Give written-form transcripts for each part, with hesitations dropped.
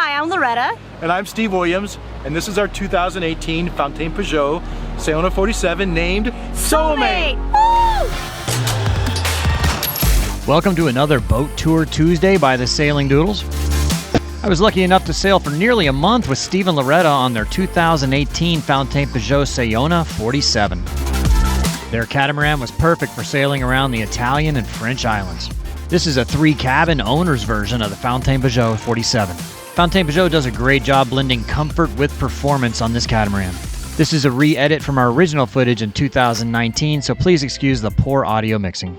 Hi, I'm Loretta. And I'm Steve Williams, and this is our 2018 Fountaine Pajot Saona 47 named Soulmate. Woo! Welcome to another Boat Tour Tuesday by the Sailing Doodles. I was lucky enough to sail for nearly a month with Steve and Loretta on their 2018 Fountaine Pajot Saona 47. Their catamaran was perfect for sailing around the Italian and French islands. This is a 3-cabin owner's version of the Fountaine Pajot 47. Fountaine Pajot does a great job blending comfort with performance on this catamaran. This is a re-edit from our original footage in 2019, so please excuse the poor audio mixing.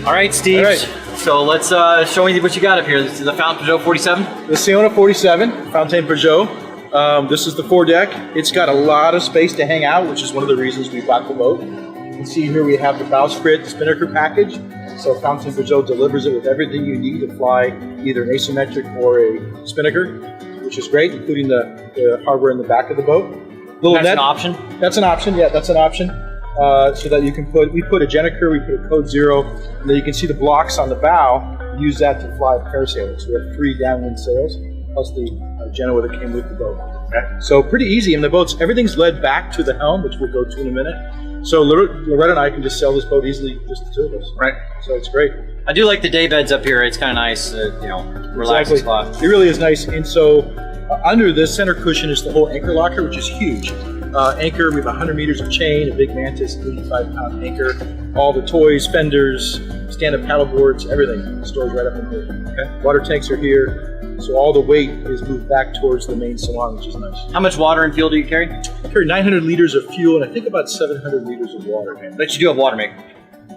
All right, Steve. All right. So let's show me what you got up here. This is the Fountaine Pajot 47. The Saona 47 Fountaine Pajot. This is the foredeck. It's got a lot of space to hang out, which is one of the reasons we bought the boat. You can see here we have the bowsprit spinnaker package. So Fountaine Pajot delivers it with everything you need to fly either an asymmetric or a spinnaker, which is great, including the hardware in the back of the boat. That's an option? That's an option, yeah, that's an option. So that you can we put a Gennaker, we put a Code Zero, and then you can see the blocks on the bow, use that to fly a parasailer. So we have 3 downwind sails, plus the Genoa that came with the boat. Okay. So pretty easy, and everything's led back to the helm, which we'll go to in a minute. So Loretta and I can just sail this boat easily, just the two of us. Right. So it's great. I do like the day beds up here. It's kind of nice, relaxing spot. It really is nice. And so under this center cushion is the whole anchor locker, which is huge. Anchor, we have 100 meters of chain, a big Mantis 85-pound anchor, all the toys, fenders, stand-up paddle boards, everything stores right up in here. Okay. Water tanks are here, so all the weight is moved back towards the main salon, which is nice. How much water and fuel do you carry? I carry 900 liters of fuel and I think about 700 liters of water. But you do have water maker.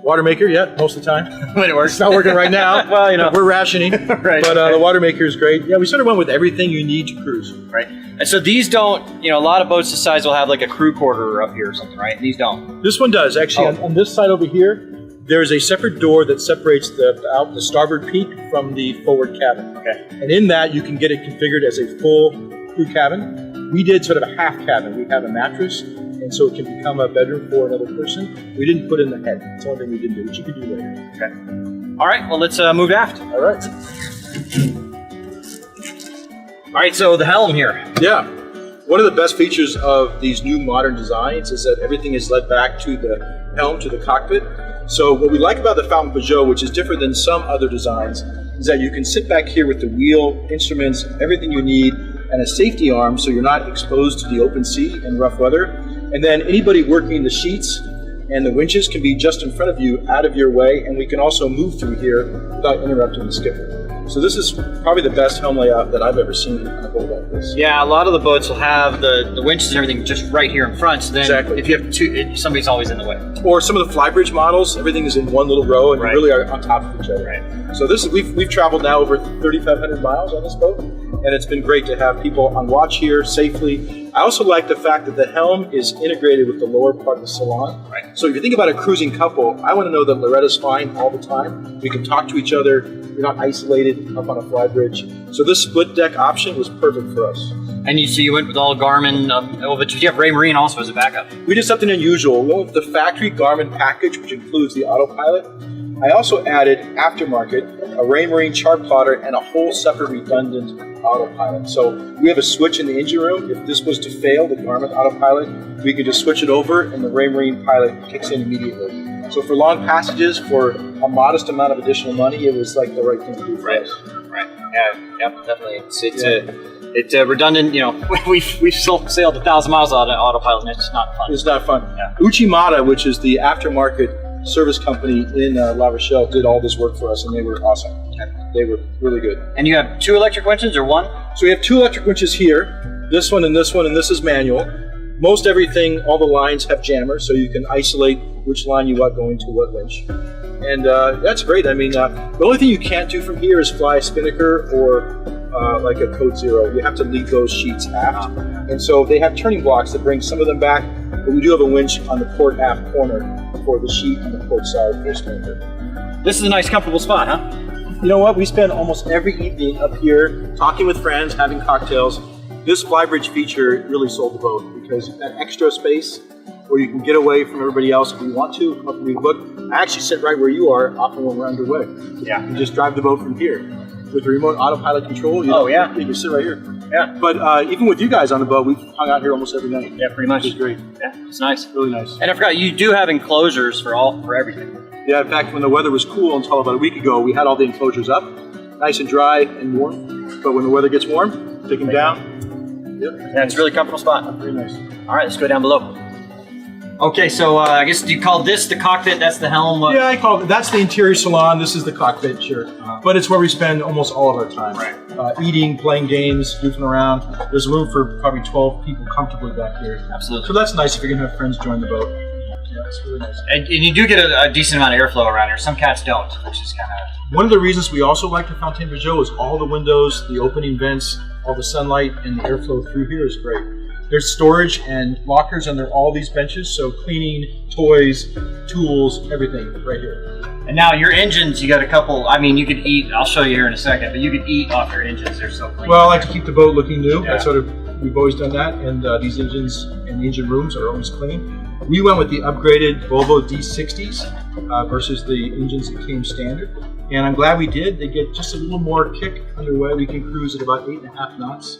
Water maker, yeah, most of the time. When it works. It's not working right now. Well, we're rationing. Right. But the water maker is great. Yeah, we sort of went with everything you need to cruise. Right. And so these don't, a lot of boats this size will have like a crew quarter up here or something, right? These don't. This one does. Actually, on this side over here, there's a separate door that separates the starboard peak from the forward cabin. Okay. And in that, you can get it configured as a full crew cabin. We did sort of a half cabin. We have a mattress, and so it can become a bedroom for another person. We didn't put in the head. It's the only thing we didn't do, which you can do later. Okay. All right, well, let's move aft. All right. All right, so the helm here. Yeah. One of the best features of these new modern designs is that everything is led back to the helm, to the cockpit. So what we like about the Fountaine Pajot, which is different than some other designs, is that you can sit back here with the wheel, instruments, everything you need, and a safety arm so you're not exposed to the open sea and rough weather. And then anybody working the sheets and the winches can be just in front of you, out of your way, and we can also move through here without interrupting the skipper. So this is probably the best helm layout that I've ever seen on a boat like this. Yeah, a lot of the boats will have the winches and everything just right here in front. So then if you have somebody's always in the way. Or some of the Flybridge models, everything is in one little row, and you really are on top of each other. Right. So this we've traveled now over 3,500 miles on this boat, and it's been great to have people on watch here safely. I also like the fact that the helm is integrated with the lower part of the salon. Right. So if you think about a cruising couple, I want to know that Loretta's fine all the time. We can talk to each other. You're not isolated up on a Flybridge. So this split deck option was perfect for us. And you went with all Garmin, but you have Ray Marine also as a backup. We did something unusual. We went with the factory Garmin package, which includes the autopilot. I also added aftermarket, a Ray Marine chart plotter, and a whole separate redundant autopilot. So we have a switch in the engine room. If this was to fail, the Garmin autopilot, we could just switch it over and the Ray Marine pilot kicks in immediately. So for long passages, for a modest amount of additional money, it was like the right thing to do for us. Right. Yeah, definitely. It's redundant. We've sailed 1,000 miles on autopilot, and it's just not fun. It's not fun. Yeah. Uchimata, which is the aftermarket service company in La Rochelle, did all this work for us, and they were awesome. They were really good. And you have 2 electric winches or 1? So we have 2 electric winches here, this one, and this is manual. Most everything, all the lines have jammers, so you can isolate which line you want going to what winch. And that's great. I mean, the only thing you can't do from here is fly a spinnaker or like a Code Zero. You have to leave those sheets aft. And so they have turning blocks that bring some of them back, but we do have a winch on the port aft corner for the sheet on the port side for a spinnaker. This is a nice, comfortable spot, huh? You know what? We spend almost every evening up here talking with friends, having cocktails. This Flybridge feature really sold the boat because that extra space where you can get away from everybody else if you want to, come up and read a book. I actually sit right where you are, often when we're underway. Yeah. You just drive the boat from here. with remote autopilot control. You can sit right here. Yeah. But even with you guys on the boat, we've hung out here almost every night. Yeah, pretty much. It's great. Yeah, it's nice. Really nice. And I forgot, you do have enclosures for everything. Yeah, in fact, when the weather was cool until about a week ago, we had all the enclosures up, nice and dry and warm. But when the weather gets warm, take them down. Yep. Yeah, it's a really comfortable spot. Very nice. All right, let's go down below. Okay, so I guess you call this the cockpit, that's the helm? What? Yeah, I call it, that's the interior salon, this is the cockpit, sure. But it's where we spend almost all of our time. Right. Eating, playing games, goofing around. There's room for probably 12 people comfortably back here. Absolutely. So that's nice if you're going to have friends join the boat. Yeah, it's really nice. And you do get a decent amount of airflow around here. Some cats don't, which is kind of... One of the reasons we also like the Fountaine Pajot is all the windows, the opening vents, all the sunlight, and the airflow through here is great. There's storage and lockers under all these benches, so cleaning, toys, tools, everything right here. And now your engines, you got a couple, I mean, you could eat, I'll show you here in a second, but you could eat off your engines. They're so clean. Well, I like to keep the boat looking new. Yeah. We've always done that, and these engines and the engine rooms are always clean. We went with the upgraded Volvo D60s versus the engines that came standard. And I'm glad we did. They get just a little more kick underway. We can cruise at about 8.5 knots.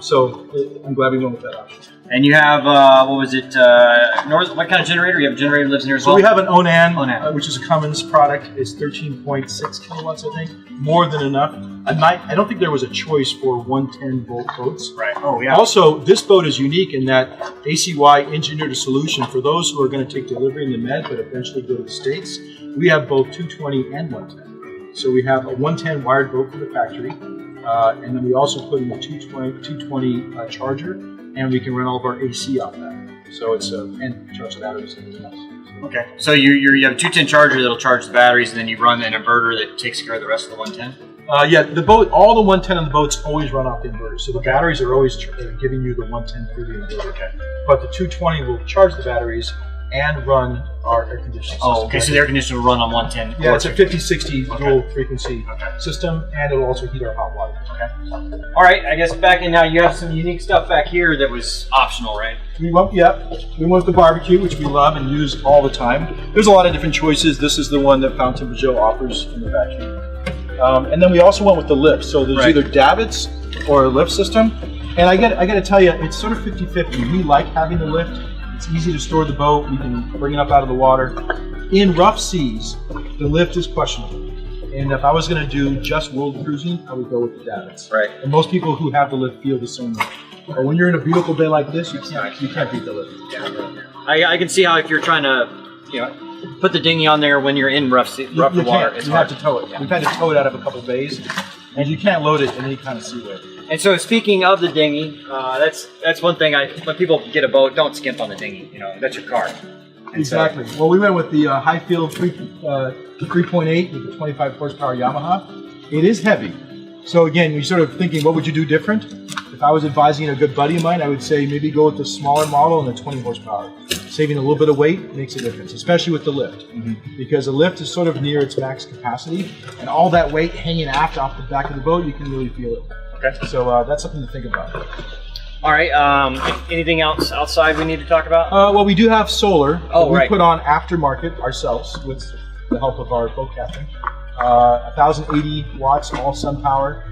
So I'm glad we went with that option. And you have, what was it, what kind of generator? You have a generator that lives in here as well? So we have an Onan, Onan. Which is a Cummins product. It's 13.6 kilowatts, I think. More than enough. I don't think there was a choice for 110 volt boats. Right. Oh, yeah. Also, this boat is unique in that ACY engineered a solution for those who are going to take delivery in the Med, but eventually go to the States. We have both 220 and 110. So we have a 110 wired boat for the factory. And then we also put in a 220 charger, and we can run all of our AC off that. So it's and charge the batteries and everything else. Okay. So you have a 210 charger that'll charge the batteries, and then you run an inverter that takes care of the rest of the 110? Yeah, the boat, all the 110 on the boats always run off the inverter. So the batteries are always giving you the 110 through the inverter. Okay. But the 220 will charge the batteries and run our air conditioning system. Oh, okay. So the air conditioner will run on 110. Yeah, it's a 50-60 dual frequency system, and it'll also heat our hot water. Okay. All right. I guess back in now, you have some unique stuff back here that was optional, right? We went with the barbecue, which we love and use all the time. There's a lot of different choices. This is the one that Fountaine Pajot offers in the factory. And then we also went with the lift. So there's either davits or a lift system. And I got to tell you, it's sort of 50-50. We like having the lift. It's easy to store the boat. We can bring it up out of the water. In rough seas, the lift is questionable. And if I was going to do just world cruising, I would go with the davits. Right. And most people who have the lift feel the same way. But when you're in a beautiful bay like this, you can't beat the lift. Yeah. I can see how if you're trying to, put the dinghy on there when you're in rough water, it's hard to tow it. Yeah. We've had to tow it out of a couple bays, and you can't load it in any kind of seaway. And so, speaking of the dinghy, that's one thing. When people get a boat, don't skimp on the dinghy. That's your car. And exactly. Well, we went with the Highfield 3.8 with the 25 horsepower Yamaha. It is heavy. So again, you're sort of thinking, what would you do different? If I was advising a good buddy of mine, I would say maybe go with the smaller model and the 20 horsepower. Saving a little bit of weight makes a difference, especially with the lift. Because the lift is sort of near its max capacity, and all that weight hanging aft off the back of the boat, you can really feel it. Okay. So that's something to think about. All right. Anything else outside we need to talk about? Well, we do have solar. We put on aftermarket ourselves with the help of our boat captain. 1,080 watts, all sun power.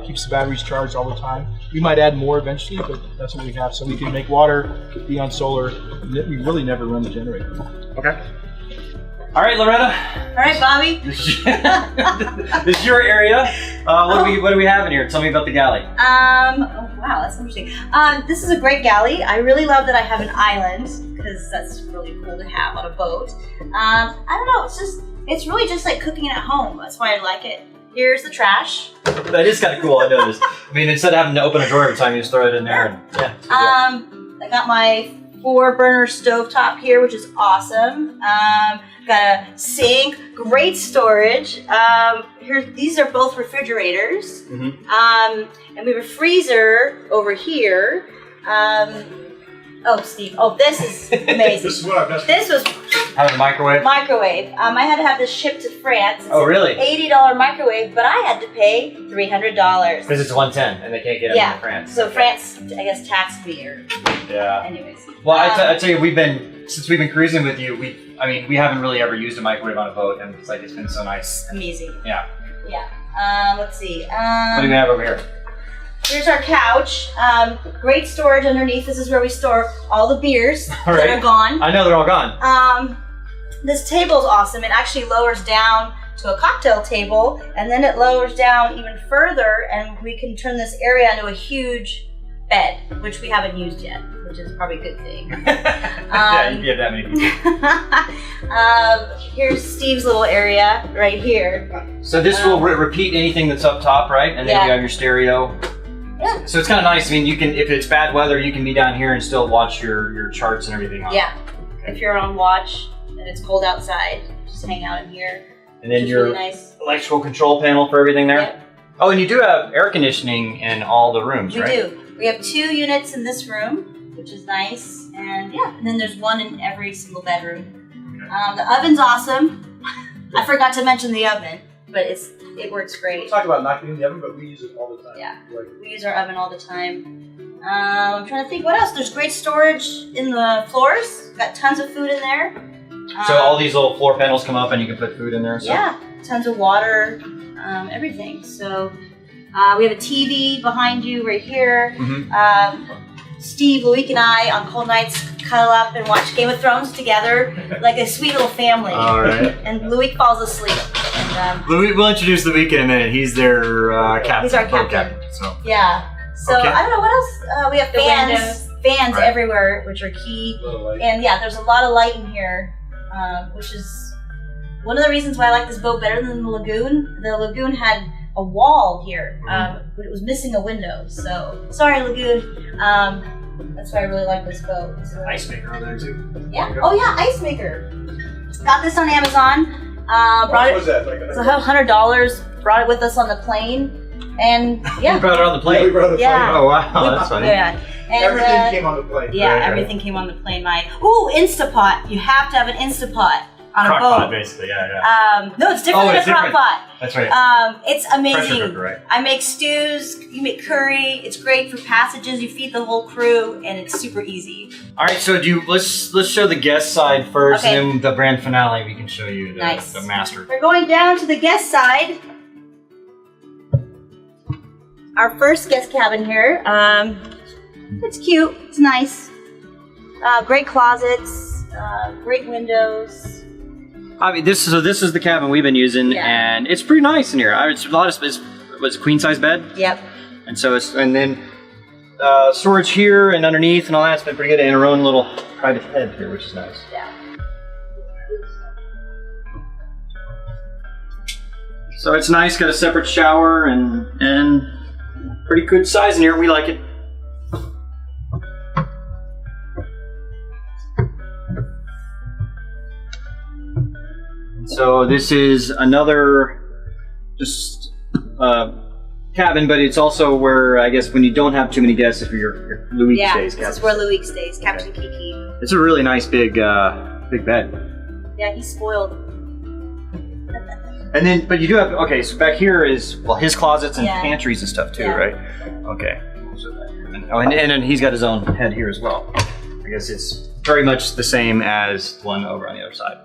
Keeps the batteries charged all the time. We might add more eventually, but that's what we have. So we can make water, be on solar. We really never run the generator. Okay. All right, Loretta. All right, Bobby. This is your area. What do we have in here? Tell me about the Galley. Oh, wow, that's interesting. This is a great galley. I really love that I have an island because that's really cool to have on a boat. I don't know. It's really just like cooking at home. That's why I like it. Here's the trash. That is kind of cool. I noticed. I mean, instead of having to open a drawer every time, you just throw it in there. And, I got my 4-burner stovetop here, which is awesome. Got a sink, great storage. These are both refrigerators. And we have a freezer over here. Oh, Steve. Oh, this is amazing. This is what I've done. This was having a microwave. I had to have this shipped to France. It's really? $80 microwave, but I had to pay $300 because it's 110 and they can't get it in France. So France, I guess, taxed me or. Yeah. Anyways. Well, I tell you, since we've been cruising with you, we haven't really ever used a microwave on a boat, and it's been so nice. Amazing. Yeah. Yeah. Let's see. What do we have over here? Here's our couch. Great storage underneath. This is where we store all the beers that are gone. I know they're all gone. This table is awesome. It actually lowers down to a cocktail table, and then it lowers down even further, and we can turn this area into a huge bed, which we haven't used yet, which is probably a good thing. Yeah, you have that many people. Here's Steve's little area right here. So this will repeat anything that's up top, right? And then you have your stereo. Yeah. So it's kind of nice. I mean, you can, if it's bad weather, you can be down here and still watch your charts and everything on. Yeah. Okay. If you're on watch and it's cold outside, just hang out in here. And then your really nice electrical control panel for everything there. Yep. Oh, and you do have air conditioning in all the rooms, right? We do. We have 2 units in this room, which is nice. And yeah, and then there's 1 in every single bedroom. Okay. The oven's awesome. I forgot to mention the oven, but it works great. We talk about not getting the oven, but we use it all the time. Yeah, we use our oven all the time. I'm trying to think what else. There's great storage in the floors. Got tons of food in there. So all these little floor panels come up and you can put food in there? So. Yeah, tons of water, everything. So we have a TV behind you right here. Steve, Loic, and I on cold nights cuddle up and watch Game of Thrones together like a sweet little family. All right. And Loic falls asleep. And, we'll introduce Loic in a minute. He's their captain. He's our captain. So. Yeah. So okay. I don't know what else. We have fans everywhere, which are key. And yeah, there's a lot of light in here, which is one of the reasons why I like this boat better than the Lagoon. The Lagoon had a wall here, but it was missing a window. So sorry, Lagoon. That's why I really like this boat. So, ice maker over there too. Yeah. Oh yeah, ice maker. Got this on Amazon. What was that? Like it's $100. Brought it with us on the plane, and yeah. You brought it on the plane. Yeah, we brought it on the plane. Oh wow, that's funny. Yeah. And, everything came on the plane. Yeah, everything came on the plane. Instapot. You have to have an Instapot on a boat. Crock pot, basically, yeah. No, it's different than a crock pot. That's right. It's amazing. Pressure cooker, right? I make stews, you make curry. It's great for passages. You feed the whole crew, and it's super easy. All right, so let's show the guest side first, Okay. and then the grand finale we can show you the master. We're going down to the guest side. Our first guest cabin here. It's cute. It's nice. Great closets. Great windows. I mean, this is the cabin we've been using, and it's pretty nice in here. It's a lot of space. It's a queen size bed. Yep. And so and then storage here and underneath and all that's been pretty good, and our own little private head here, which is nice. Yeah. So it's nice. Got a separate shower and pretty good size in here. We like it. So this is another just cabin, but it's also where I guess when you don't have too many guests, if your Loic stays. This is where Loic stays, Captain Kiki. It's a really nice big bed. Yeah, he's spoiled. And then, but you do have so back here is his closets and pantries and stuff too, right? Okay. And then he's got his own head here as well. I guess it's very much the same as the one over on the other side.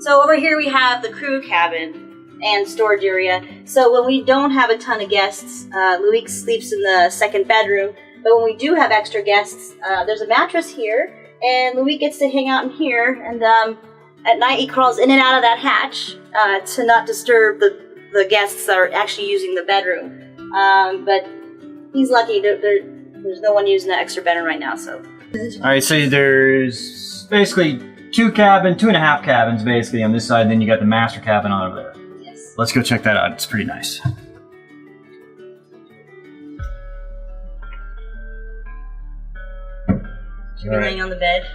So over here we have the crew cabin and storage area. So when we don't have a ton of guests, Loic sleeps in the second bedroom. But when we do have extra guests, there's a mattress here, and Loic gets to hang out in here. And at night he crawls in and out of that hatch to not disturb the guests that are actually using the bedroom. But he's lucky. There's no one using the extra bedroom right now. So. All right. So there's basically 2.5 cabins basically on this side, and then you got the master cabin on over there. Yes. Let's go check that out. It's pretty nice. You're laying on the bed.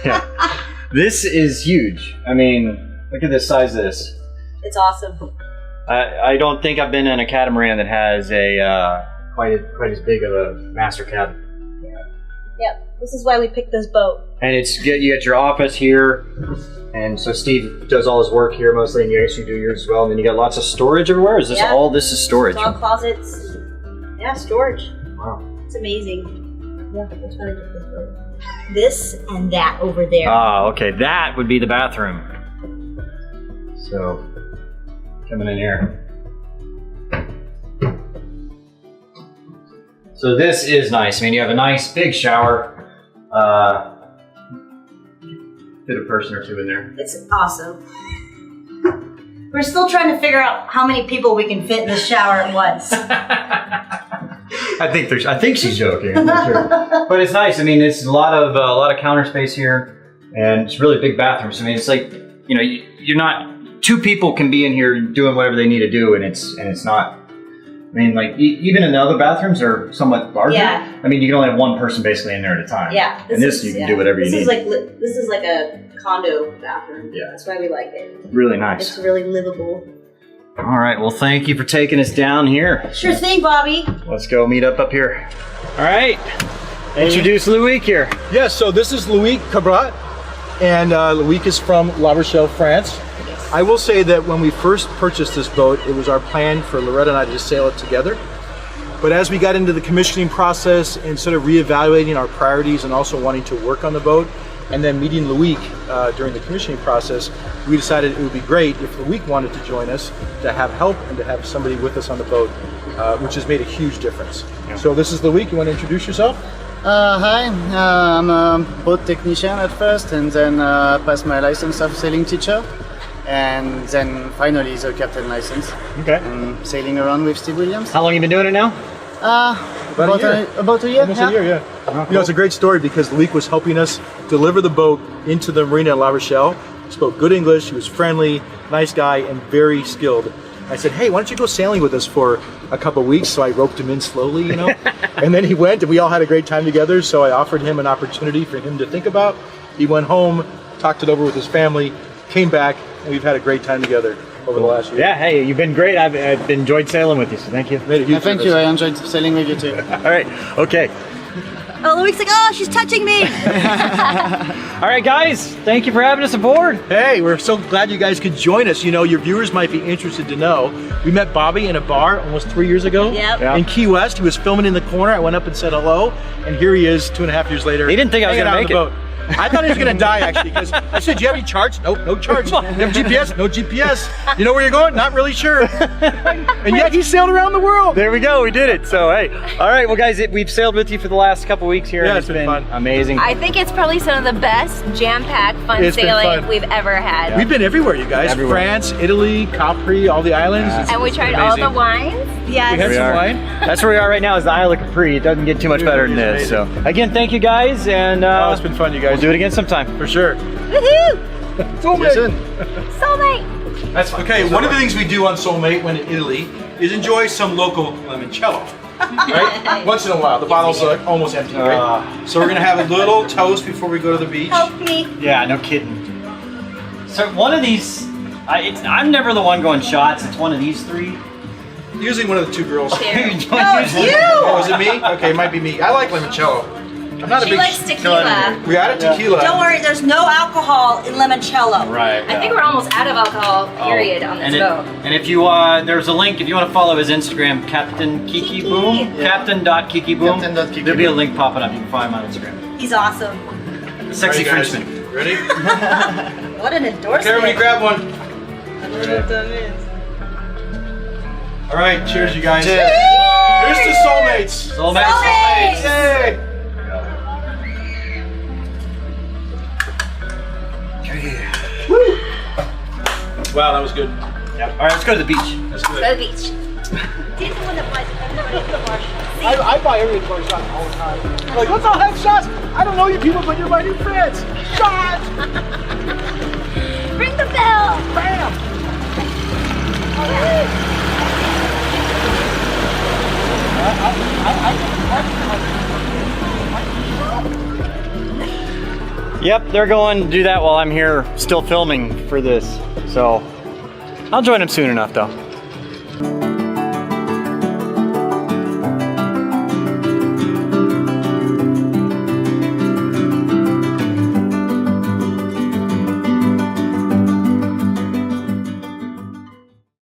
yeah. This is huge. I mean, look at the size of this. It's awesome. I don't think I've been in a catamaran that has a quite as big of a master cabin. Yep. This is why we picked this boat. And you got your office here, and so Steve does all his work here mostly, and you actually do yours as well. And then you got lots of storage everywhere. Is this all? This is storage. It's all closets. Yeah, storage. Wow. It's amazing. Yeah, that's why I picked this boat. this and that over there. Oh, okay. That would be the bathroom. So, coming in here. So this is nice. I mean, you have a nice big shower. Fit a person or two in there. It's awesome. We're still trying to figure out how many people we can fit in the shower at once. I think she's joking. I'm not sure. But it's nice. I mean, it's a lot of counter space here, and it's really big bathrooms. I mean, it's like, you know, you're not, two people can be in here doing whatever they need to do, and it's not. I mean, like even in the other bathrooms are somewhat larger. Yeah. I mean, you can only have one person basically in there at a time. Yeah. And this you can do whatever you need. This is like a condo bathroom. Yeah. That's why we like it. Really nice. It's really livable. All right. Well, thank you for taking us down here. Sure thing, Bobby. Let's go meet up here. All right. Introduce Loïc here. Yes, so this is Loïc Cabrat, and Loïc is from La Rochelle, France. I will say that when we first purchased this boat, it was our plan for Loretta and I to just sail it together. But as we got into the commissioning process and sort of reevaluating our priorities and also wanting to work on the boat, and then meeting Loïc during the commissioning process, we decided it would be great if Loïc wanted to join us, to have help and to have somebody with us on the boat, which has made a huge difference. Yeah. So this is Loïc. You want to introduce yourself? Hi, I'm a boat technician at first, and then passed my license of sailing teacher, and then finally the captain license. Okay. I'm sailing around with Steve Williams. How long have you been doing it now? About a year. About a year. Almost a year, yeah. Oh, cool. You know, it's a great story because Loïc was helping us deliver the boat into the marina in La Rochelle. He spoke good English, he was friendly, nice guy, and very skilled. I said, hey, why don't you go sailing with us for a couple of weeks? So I roped him in slowly, you know. And then he went, and we all had a great time together. So I offered him an opportunity for him to think about. He went home, talked it over with his family, came back, and we've had a great time together over the last year. Yeah, hey, you've been great. I've enjoyed sailing with you, so thank you. Made a huge Thank difference. you, I enjoyed sailing with you too. All right, okay. Oh, Loïc's like, oh, she's touching me. All right, guys, thank you for having us aboard. Hey, we're so glad you guys could join us. You know, your viewers might be interested to know, we met Bobby in a bar almost 3 years ago. Yep. Yeah. In Key West. He was filming in the corner. I went up and said hello, and here he is 2.5 years later. He didn't think I was hanging gonna out make on the boat. I thought he was going to die, actually, because I said, do you have any charts? Nope, no charts. You have GPS? No GPS. You know where you're going? Not really sure. And yet he sailed around the world. There we go, we did it. So, hey, all right, well, guys, we've sailed with you for the last couple weeks here. Yeah, and it's been fun. Amazing. I think it's probably some of the best jam-packed fun It's been sailing fun. we've ever had. We've been everywhere, you guys. Everywhere. France, Italy, Capri, all the islands. Yeah. And we It's tried been all the amazing. wines. Yes. We had We some are. wine. That's where we are right now, is the Isle of Capri. It doesn't get too much better than this. So, again, thank you guys, and Oh, it's been fun, you guys. we'll do it again sometime. For sure. Woohoo! Soulmate. Soulmate. That's fine. Okay, one of the things we do on Soulmate when in Italy is enjoy some local limoncello. Right? Once in a while. The bottle's almost empty, right? So we're going to have a little toast before we go to the beach. Help me. Yeah, no kidding. So one of these, I'm never the one going shots. It's one of these three. Usually one of the two girls. No, it's you. Oh, is it me? Okay, it might be me. I like limoncello. I'm not a She big... likes tequila. We added tequila. Don't worry, there's no alcohol in limoncello. Right. I think we're almost out of alcohol, period, on this boat. And if you, there's a link, if you want to follow his Instagram, Captain Kiki Boom, Captain.Kiki-Boom, Captain.Kiki-Boom. there'll be a link popping up. You can find him on Instagram. He's awesome. Sexy All right, guys. Frenchman. Ready? What an endorsement. Everybody grab one. I don't know what that means. All right, cheers, you guys. Cheers. Here's to Soulmates. Soulmates. Yay! Wow, that was good. Yep. All right, let's go to the beach. That's Go to good. the beach. He's the one that buys everybody the bar. I buy everything for shots all the time. Like, let's all have shots. I don't know you people, but you're my new friends. Shots! Ring the bell. Bam! Yep, they're going to do that while I'm here still filming for this. So I'll join them soon enough though.